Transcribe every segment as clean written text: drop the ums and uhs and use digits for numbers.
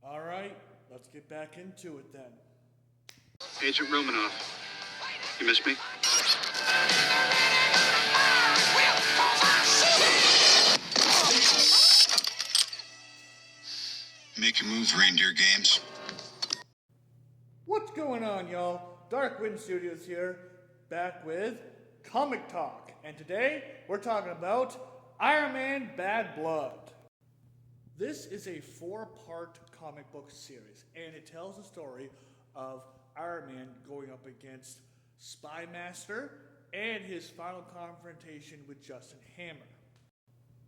All right, let's get back into it then. Agent Romanoff, you miss me? Make your moves, Reindeer Games. What's going on, y'all? Darkwind Studios here, back with Comic Talk. And today, we're talking about IronMan Bad Blood. This is a 4-part comic book series, and it tells the story of Iron Man going up against Spy Master and his final confrontation with Justin Hammer.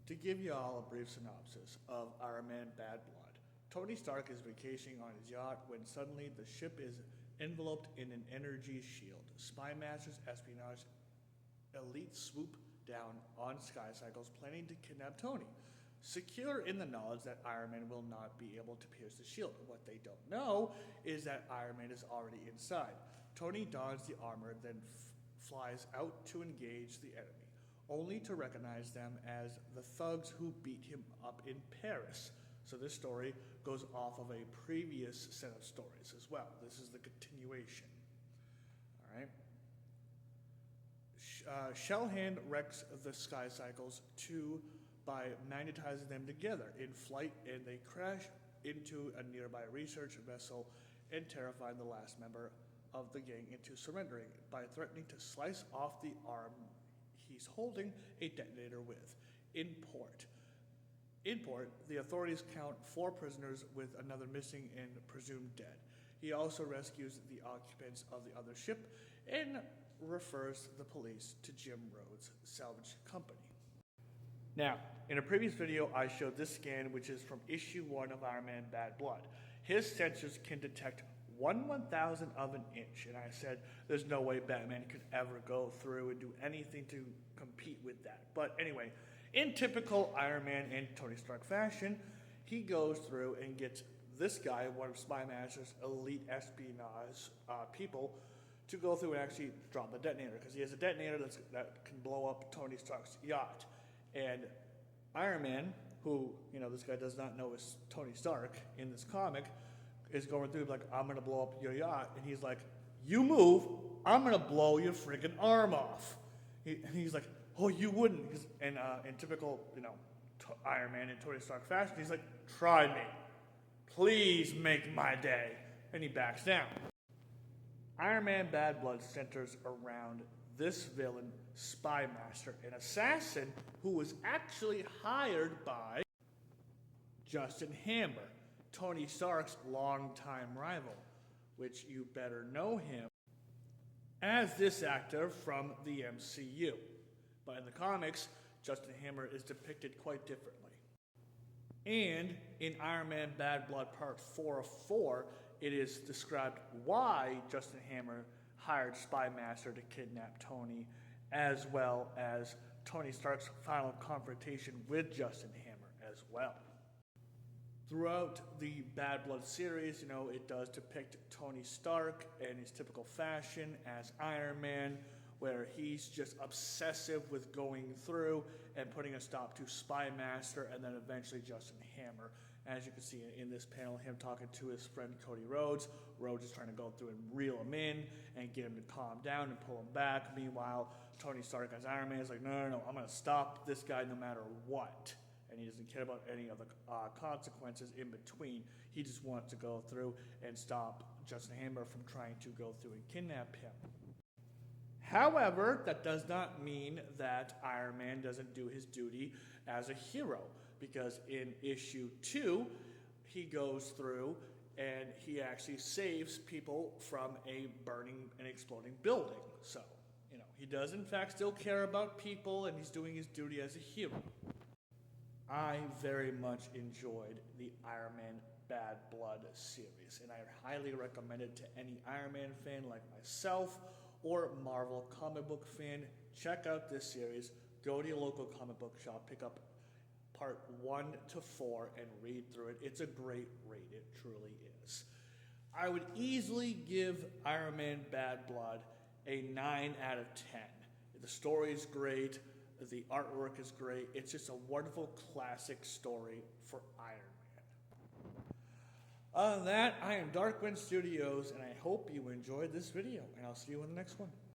To give you all a brief synopsis of Iron Man Bad Blood, Tony Stark is vacationing on his yacht when suddenly the ship is enveloped in an energy shield. Spy Master's espionage elite swoop down on Sky Cycles, planning to kidnap Tony, secure in the knowledge that Iron Man will not be able to pierce the shield. What they don't know is that Iron Man is already inside. Tony dons the armor, then flies out to engage the enemy, only to recognize them as the thugs who beat him up in Paris. So this story goes off of a previous set of stories as well. This is the continuation. All right. Shellhand wrecks the Sky Cycles by magnetizing them together in flight, and they crash into a nearby research vessel and terrifying the last member of the gang into surrendering by threatening to slice off the arm he's holding a detonator with. In port, the authorities count 4 prisoners with another missing and presumed dead. He also rescues the occupants of the other ship and refers the police to Jim Rhodes' salvage company. Now, in a previous video, I showed this scan, which is from issue 1 of Iron Man Bad Blood. His sensors can detect 1/1000th of an inch, and I said there's no way Batman could ever go through and do anything to compete with that. But anyway, in typical Iron Man and Tony Stark fashion, he goes through and gets this guy, one of Spy Master's elite espionage people, to go through and actually drop the detonator, because he has a detonator that can blow up Tony Stark's yacht. And Iron Man, who, this guy does not know is Tony Stark in this comic, is going through like, I'm going to blow up your yacht. And he's like, you move, I'm going to blow your friggin' arm off. And he's like, oh, you wouldn't. And in typical, Iron Man and Tony Stark fashion, he's like, try me. Please make my day. And he backs down. Iron Man Bad Blood centers around this villain, Spy Master, an assassin who was actually hired by Justin Hammer, Tony Stark's longtime rival, which you better know him as this actor from the MCU. But in the comics, Justin Hammer is depicted quite differently. And in Iron Man Bad Blood Part 4 of 4, it is described why Justin Hammer hired Spy Master to kidnap Tony, as well as Tony Stark's final confrontation with Justin Hammer as well. Throughout the Bad Blood series, it does depict Tony Stark in his typical fashion as Iron Man, where he's just obsessive with going through and putting a stop to Spy Master and then eventually Justin Hammer. As you can see in this panel, him talking to his friend Cody Rhodes. Rhodes is trying to go through and reel him in and get him to calm down and pull him back. Meanwhile, Tony Stark as Iron Man is like, no, I'm going to stop this guy no matter what. And he doesn't care about any of the consequences in between. He just wants to go through and stop Justin Hammer from trying to go through and kidnap him. However, that does not mean that Iron Man doesn't do his duty as a hero, because in issue 2, he goes through and he actually saves people from a burning and exploding building. So, he does in fact still care about people, and he's doing his duty as a hero. I very much enjoyed the Iron Man Bad Blood series, and I highly recommend it to any Iron Man fan like myself or Marvel comic book fan. Check out this series. Go to your local comic book shop, pick up part 1 to 4 and read through it. It's a great read. It truly is. I would easily give Iron Man Bad Blood a 9 out of 10. The story is great. The artwork is great. It's just a wonderful classic story for Iron Man. Other than that, I am Darkwind Studios, and I hope you enjoyed this video, and I'll see you in the next one.